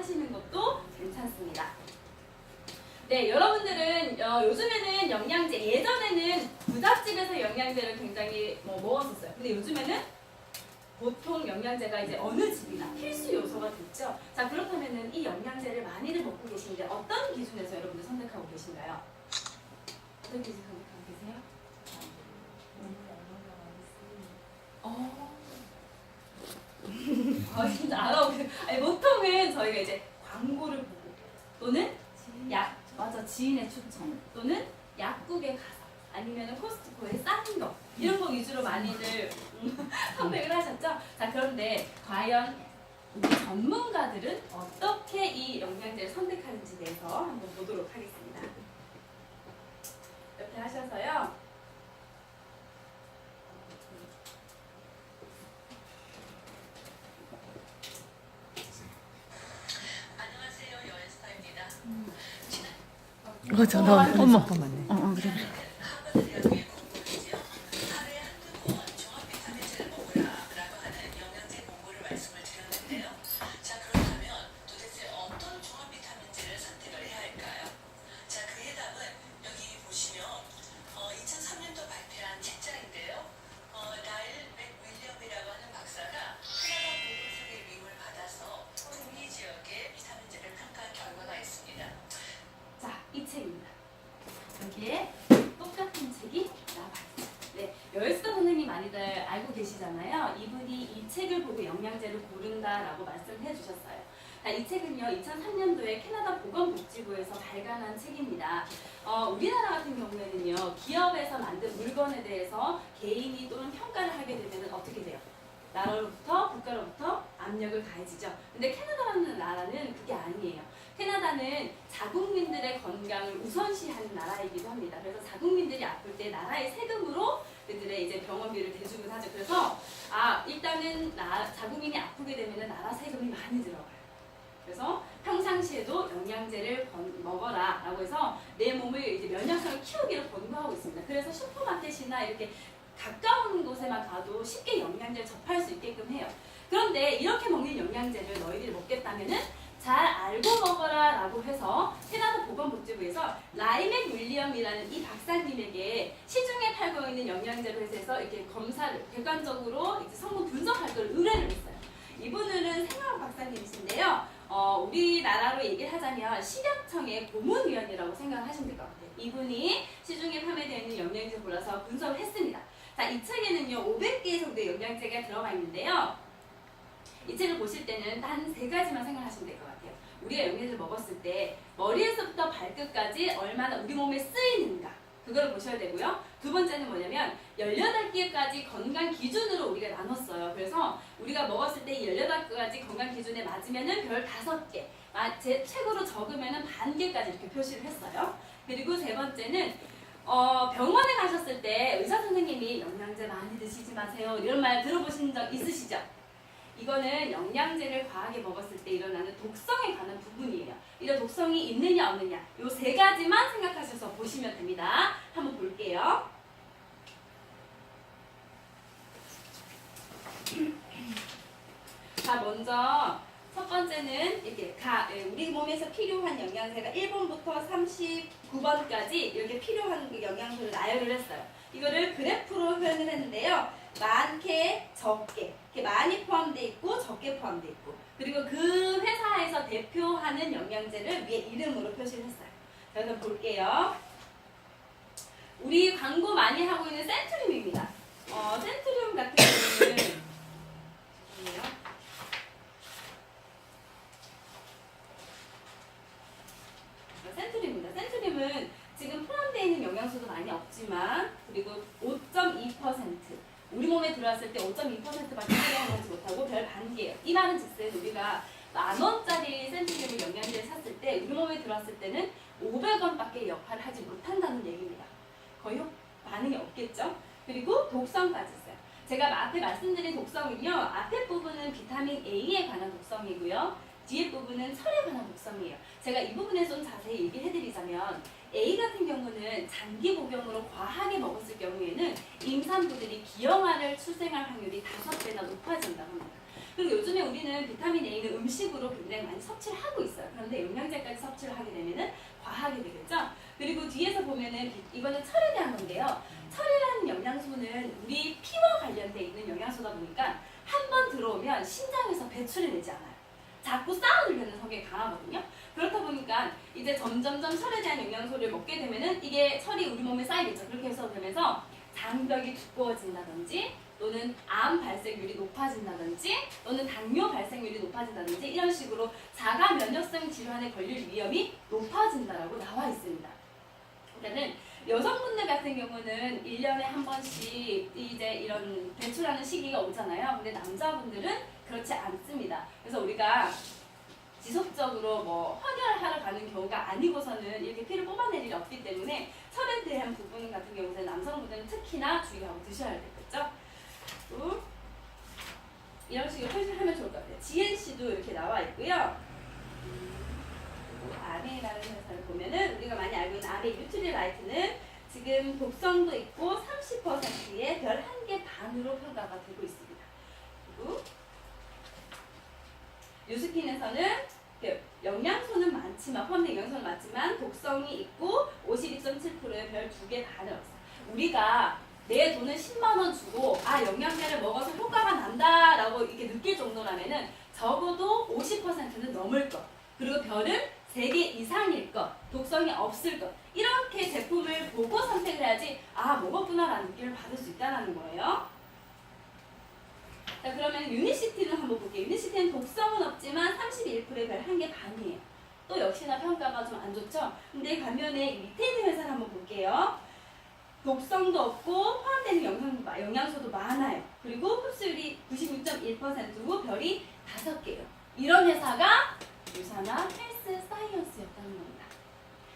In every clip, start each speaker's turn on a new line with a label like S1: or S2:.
S1: 하시는 것도 괜찮습니다. 네, 여러분들은 요즘에는 영양제, 예전에는 부잣집에서 영양제를 굉장히 먹었었어요. 근데 요즘에는 보통 영양제가 이제 어느 집이나 필수 요소가 됐죠. 자, 그렇다면은 이 영양제를 많이들 먹고 계신데 어떤 기준에서 여러분들 선택하고 계신가요? 어떤 기준 선택하고 계세요? 진짜 알아보세요. 아니, 보통은 저희가 이제 광고를 보고 또는 맞아, 지인의 추천 또는 약국에 가서 아니면 코스트코에 싼 거 이런 거 위주로 많이들 선택을 하셨죠? 자, 그런데 과연 우리 전문가들은 어떻게 이 영양제를 선택하는지 대해서 한번 보도록 하겠습니다. 이렇게 하셔서요.
S2: 전화. 어머.
S3: 그래.
S1: 이 책입니다. 여기에 똑같은 책이 나와있죠. 네, 여일스타 선생님 많이들 알고 계시잖아요. 이분이 이 책을 보고 영양제를 고른다라고 말씀을 해주셨어요. 자, 이 책은요 2003년도에 캐나다 보건복지부에서 발간한 책입니다. 우리나라 같은 경우에는요 기업에서 만든 물건에 대해서 개인이 또는 평가를 하게 되면 어떻게 돼요? 나라로부터 국가로부터 압력을 가해지죠. 근데 캐나다라는 나라는 그게 아니에요. 캐나다는 자국민들의 건강을 우선시하는 나라이기도 합니다. 그래서 자국민들이 아플 때 나라의 세금으로 그들의 이제 병원비를 대주곤 하죠. 그래서 일단은 자국민이 아프게 되면 나라 세금이 많이 들어가요. 그래서 평상시에도 영양제를 먹어라 라고 해서 내 몸을 이제 면역성을 키우기를 권고하고 있습니다. 그래서 슈퍼마켓이나 이렇게 가까운 곳에만 가도 쉽게 영양제를 접할 수 있게끔 해요. 그런데 이렇게 먹는 영양제를 너희들이 먹겠다면은 잘 알고 먹어라 라고 해서 캐나다 보건복지부에서 라이맥 윌리엄이라는 이 박사님에게 시중에 팔고 있는 영양제로 해서 이렇게 검사를 객관적으로 이제 성분 분석할 걸 의뢰를 했어요. 이분은 생화학 박사님이신데요. 우리나라로 얘기를 하자면 식약청의 고문위원이라고 생각하시면 될 것 같아요. 이분이 시중에 판매되어 있는 영양제 골라서 분석을 했습니다. 자, 이 책에는요 500개 정도의 영양제가 들어가 있는데요. 이 책을 보실 때는 단 3가지만 생각하시면 될 것 같아요. 우리가 영양제를 먹었을 때 머리에서부터 발끝까지 얼마나 우리 몸에 쓰이는가 그걸 보셔야 되고요. 두 번째는 뭐냐면 18개까지 건강 기준으로 우리가 나눴어요. 그래서 우리가 먹었을 때 18가지 건강 기준에 맞으면은 별 5개, 최고로 적으면은 반 개까지 이렇게 표시를 했어요. 그리고 세 번째는 병원에 가셨을 때 의사 선생님이 영양제 많이 드시지 마세요 이런 말 들어보신 적 있으시죠? 이거는 영양제를 과하게 먹었을 때 일어나는 독성에 관한 부분이에요. 이런 독성이 있느냐 없느냐 요 3가지만 생각하셔서 보시면 됩니다. 한번 볼게요. 자, 먼저 첫 번째는 이렇게 우리 몸에서 필요한 영양제가 1번부터 39번까지 이렇게 필요한 영양소를 나열을 했어요. 이거를 그래프로 표현을 했는데요. 많게, 적게, 이렇게 많이 포함되어 있고 적게 포함되어 있고 그리고 그 회사에서 대표하는 영양제를 위에 이름으로 표시를 했어요. 자, 그래서 볼게요. 우리 광고 많이 하고 있는 센트륨입니다. 센트륨 같은 경우는 센트륨입니다. 센트륨은 지금 포함되어 있는 영양소도 많이 없지만 그리고 5.2% 우리 몸에 들어왔을 때 5.2%밖에 사용하지 못하고 별 반개예요. 이 말은 즉슨 우리가 10,000원짜리 센트륨을 영양제를 샀을 때 우리 몸에 들어왔을 때는 500원밖에 역할을 하지 못한다는 얘기입니다. 거의 반응이 없겠죠? 그리고 독성까지 있어요. 제가 앞에 말씀드린 독성은요. 앞에 부분은 비타민 A에 관한 독성이고요. 뒤에 부분은 철에 관한 독성이에요. 제가 이 부분에 좀 자세히 얘기를 해드리자면 A 같은 경우는 장기 복용으로 과하게 먹었을 경우에는 임산부들이 기형아를 출생할 확률이 5배나 높아진다고 합니다. 그리고 요즘에 우리는 비타민 A는 음식으로 굉장히 많이 섭취를 하고 있어요. 그런데 영양제까지 섭취를 하게 되면은 과하게 되겠죠. 그리고 뒤에서 보면은 이거는 철에 대한 건데요. 철이라는 영양소는 우리 피와 관련돼 있는 영양소다 보니까 한 번 들어오면 신장에서 배출이 되지 않아요. 자꾸 쌓아두려는 성격이 강하거든요. 그렇다 보니까 이제 점점점 철에 대한 영양소를 먹게 되면은 이게 철이 우리 몸에 쌓이겠죠. 그렇게 해서 되면서 장벽이 두꺼워진다든지 또는 암 발생률이 높아진다든지 또는 당뇨 발생률이 높아진다든지 이런 식으로 자가 면역성 질환에 걸릴 위험이 높아진다라고 나와 있습니다. 그러니까는 여성분들 같은 경우는 1년에 한 번씩 이제 이런 배출하는 시기가 오잖아요. 근데 남자분들은 그렇지 않습니다. 그래서 우리가 지속적으로 뭐 헌혈하러 가는 경우가 아니고서는 이렇게 피를 뽑아낼 일이 없기 때문에 철에 대한 부분 같은 경우는 남성분들은 특히나 주의하고 드셔야 되겠죠. 이런 식으로 표시하면 좋을 것 같아요. GNC도 이렇게 나와 있고요. 아메이라는 회사를 보면은 우리가 많이 알고 있는 아메이 뉴트리라이트는 지금 독성도 있고 30%의 별 1개 반으로 평가가 되고 있습니다. 그리고 뉴스킨에서는 영양소는 많지만 포함된 영양소는 많지만 독성이 있고 52.7%의 별 2개 반을 얻었어요. 우리가 내 돈을 10만 원 주고 영양제를 먹어서 효과가 난다라고 이렇게 느낄 정도라면은 적어도 50%는 넘을 것. 그리고 별은 3개 이상일 것, 독성이 없을 것. 이렇게 제품을 보고 선택을 해야지 먹었구나라는 느낌을 받을 수 있다는 거예요. 자, 그러면 유니시티는 한번 볼게요. 유니시티는 독성은 없지만 31%의 별 1개 반이에요. 또 역시나 평가가 좀 안 좋죠? 근데 반면에 밑에 있는 회사를 한번 볼게요. 독성도 없고 포함되는 영양소도 많아요. 그리고 흡수율이 96.1%고 별이 5개예요. 이런 회사가 유사나 헬스 사이언스였다는 겁니다.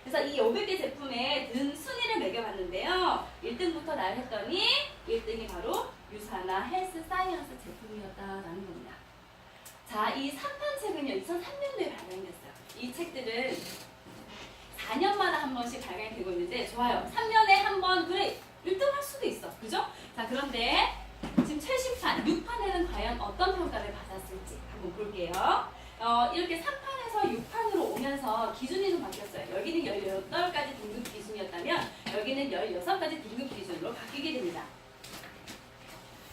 S1: 그래서 이 500개 제품에 든 순위를 매겨봤는데요. 1등부터 나열 했더니 1등이 바로 유사나 헬스 사이언스 제품이었다라는 겁니다. 자, 이 3판 책은요, 2003년도에 발간됐어요. 이 책들은 4년마다 한 번씩 발간이 되고 있는데 좋아요. 3년에 한 번 그래 1등 할 수도 있어. 그죠? 자, 그런데 지금 최신판 6판에는 과연 어떤 평가를 받았을지 한번 볼게요. 이렇게 3판에서 6판으로 오면서 기준이 좀 바뀌었어요. 여기는 18가지 등급 기준이었다면 여기는 16가지 등급 기준으로 바뀌게 됩니다.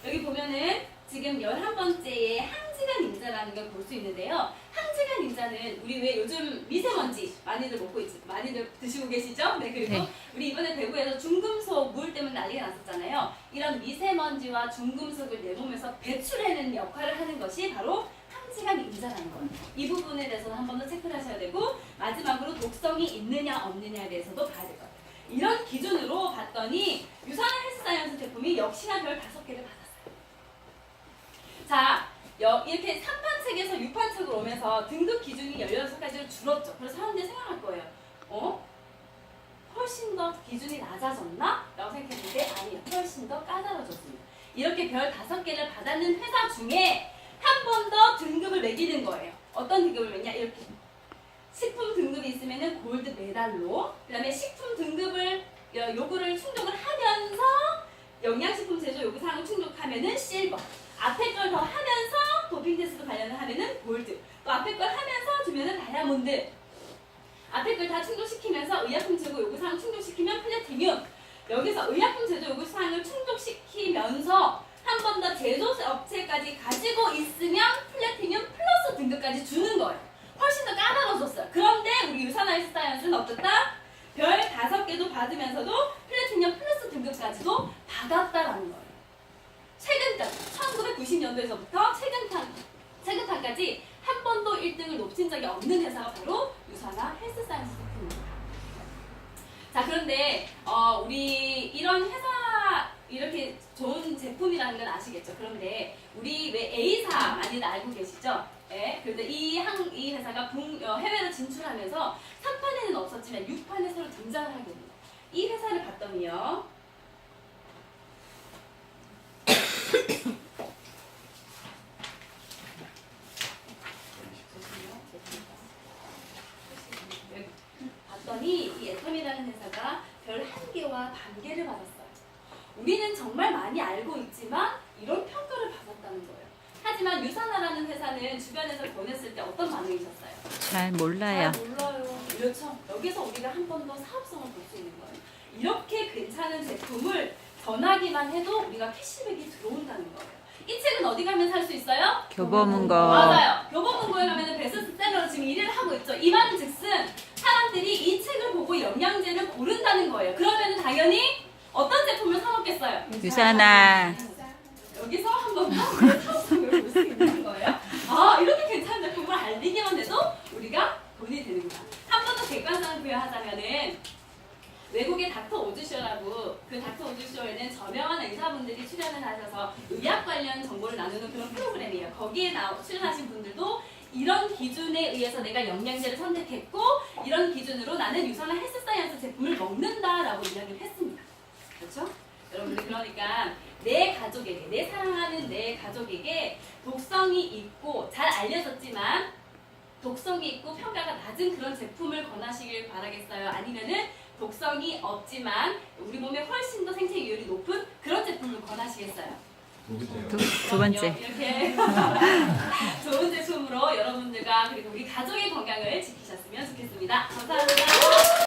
S1: 여기 보면은 지금 11번째에 항지간 인자라는 걸 볼 수 있는데요. 항지간 인자는 우리 왜 요즘 미세먼지 많이들 많이들 드시고 계시죠? 네, 그리고 우리 이번에 대구에서 중금속 물 때문에 난리가 났었잖아요. 이런 미세먼지와 중금속을 내 몸에서 배출해내는 역할을 하는 것이 바로 항지간 인자라는 거예요. 이 부분에 대해서는 한 번 더 체크를 하셔야 되고 마지막으로 독성이 있느냐 없느냐에 대해서도 봐야 될 것 같아요. 이런 기준으로 봤더니 유사나 헬스사이언스 제품이 역시나 별 5개를 받았어요. 자, 이렇게 3판 책에서 6판 책으로 오면서 등급 기준이 16가지로 줄었죠. 그래서 사람들이 생각할 거예요. 훨씬 더 기준이 낮아졌나? 라고 생각했는데 아니요. 훨씬 더 까다로워졌습니다. 이렇게 별 5개를 받았는 회사 중에 한 번 더 등급을 매기는 거예요. 어떤 등급을 매냐? 이렇게 식품 등급이 있으면은 골드 메달로, 그 다음에 식품 등급을 요구를 충족을 하면서 영양식품 제조 요구 사항을 충족하면은 실버, 앞에 걸 더 하면서 도핑 테스트 관련을 하면은 골드, 또 앞에 걸 하면서 주면은 다이아몬드, 앞에 걸 다 충족시키면서 의약품 제조 요구 사항 충족시키면 플래티늄, 여기서 의약품 제조 요구 사항을 충족시키면서 한 번 더 제조 업체까지 가지고 있으면 플래티늄 플러스 등급까지 주는 거예요. 훨씬 더 까다로워졌어요. 그런데 우리 유사나 헬스사이언스는 어떻다? 별 5개도 받으면서도 플래티늄 플러스 등급까지도 받았다라는 거예요. 최근까지 1990년도에서부터 최근판까지 한 번도 1등을 놓친 적이 없는 회사가 바로 유사나 헬스사이언스 제품입니다. 자, 그런데 우리 이런 회사 이렇게 좋은 제품이라는 건 아시겠죠? 그런데 우리 왜 A사 많이들 알고 계시죠? 네, 그런데 이 회사가 해외로 진출하면서 3판에는 없었지만 6판에 새로 등장을 하게 됩니다. 이 회사를 봤더니요. 봤더니 이 애텀이라는 회사가 별 1개와 반개를 받았어요. 우리는 정말 많이 알고 있지만 이런 평가를 받았다는 거예요. 하지만 유산화라는 회사는 주변에서 보냈을 때 어떤 반응이셨어요?
S2: 잘 몰라요.
S1: 잘 몰라요. 그렇죠. 여기서 우리가 한 번 더 사업성을 볼 수 있는 거예요. 이렇게 괜찮은 제품을 전하기만 해도 우리가 캐시백이 들어온다는 거예요. 이 책은 어디 가면 살 수 있어요?
S2: 교보문고.
S1: 맞아요. 교보문고에 가면 베스트셀러로 지금 1위를 하고 있죠. 이 말은 즉슨 사람들이 이 책을 보고 영양제를 고른다는 거예요. 그러면 당연히 어떤 제품을 사 먹겠어요?
S2: 유산화.
S1: 여기서 한 번 더 내 사업성을 볼 수 있는 거예요. 아, 이렇게 괜찮은 제품을 알리기만 해도 우리가 돈이 되는구나. 한 번 더 객관성을 부여하자면은 외국의 닥터 오즈쇼라고, 그 닥터 오즈쇼에는 저명한 의사분들이 출연을 하셔서 의학 관련 정보를 나누는 그런 프로그램이에요. 거기에 출연하신 분들도 이런 기준에 의해서 내가 영양제를 선택했고 이런 기준으로 나는 유산화 헬스사이언스 제품을 먹는다라고 이야기를 했습니다. 그렇죠? 여러분들, 그러니까 내 가족에게, 내 사랑하는 내 가족에게 독성이 있고 잘 알려졌지만 독성이 있고 평가가 낮은 그런 제품을 권하시길 바라겠어요? 아니면은 독성이 없지만 우리 몸에 훨씬 더 생체 이율이 높은 그런 제품을 권하시겠어요?
S2: 두 번째.
S1: 이렇게 좋은 제품으로 여러분들과 그리고 우리 가족의 건강을 지키셨으면 좋겠습니다. 감사합니다.